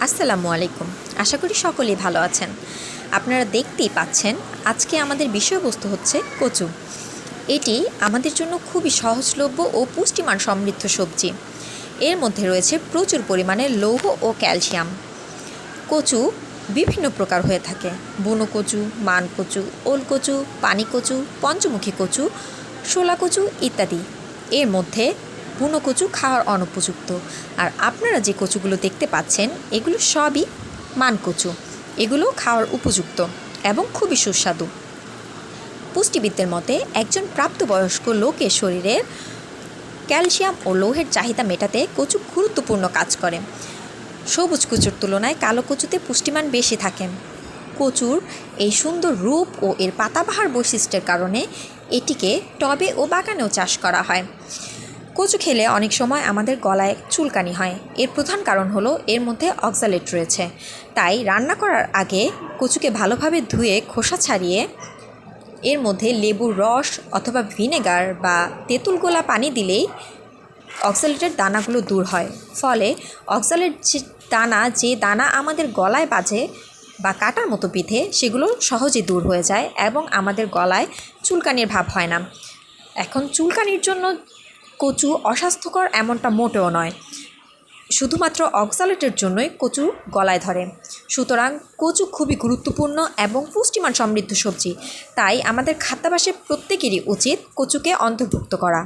আসসালামু আলাইকুম। আশা করি সকলেই ভালো আছেন। আপনারা দেখতেই পাচ্ছেন আজকে আমাদের বিষয়বস্তু হচ্ছে কচু। এটি আমাদের জন্য খুবই সহজলভ্য ও পুষ্টিমান সমৃদ্ধ সবজি। এর মধ্যে রয়েছে প্রচুর পরিমাণে লৌহ ও ক্যালসিয়াম। কচু বিভিন্ন প্রকার হয়ে থাকে: বুনো কচু, মান কচু, ওল কচু, পানি কচু, পঞ্চমুখী কচু, শোলা কচু ইত্যাদি। এর মধ্যে বুনো কচু খাওয়ার অনুপযুক্ত, আর আপনারা যে কচুগুলো দেখতে পাচ্ছেন এগুলো সবই মান কচু। এগুলো খাওয়ার উপযুক্ত এবং খুবই সুস্বাদু। পুষ্টিবিদদের মতে একজন প্রাপ্তবয়স্ক লোকের শরীরের ক্যালসিয়াম ও লৌহের চাহিদা মেটাতে কচু গুরুত্বপূর্ণ কাজ করে। সবুজ কচুর তুলনায় কালো কচুতে পুষ্টিমান বেশি থাকে। কচুর এই সুন্দর রূপ ও এর পাতাবাহার বৈশিষ্ট্যের কারণে এটিকে টবে ও বাগানেও চাষ করা হয়। কচু খেলে অনেক সময় আমাদের গলায় চুলকানি হয়। এর প্রধান কারণ হলো এর মধ্যে অক্সালেট রয়েছে। তাই রান্না করার আগে কচুকে ভালোভাবে ধুয়ে খোসা ছাড়িয়ে এর মধ্যে লেবুর রস অথবা ভিনেগার বা তেঁতুল গোলা পানি দিলেই অক্সালেটের দানাগুলো দূর হয়। ফলে অক্সালেট যে দানা আমাদের গলায় বাজে বা কাটার মতো বিঁধে, সেগুলো সহজে দূর হয়ে যায় এবং আমাদের গলায় চুলকানির ভাব হয় না। এখন চুলকানির জন্য কচু অস্বাস্থ্যকর এমনটা মোটেও নয়, শুধুমাত্র অক্সালেটের জন্যই কচু গলায় ধরে। সুতরাং কচু খুবই গুরুত্বপূর্ণ এবং পুষ্টিমান সমৃদ্ধ সবজি। তাই আমাদের খাদ্যাভ্যাসে প্রত্যেকেরই উচিত কচুকে অন্তর্ভুক্ত করা।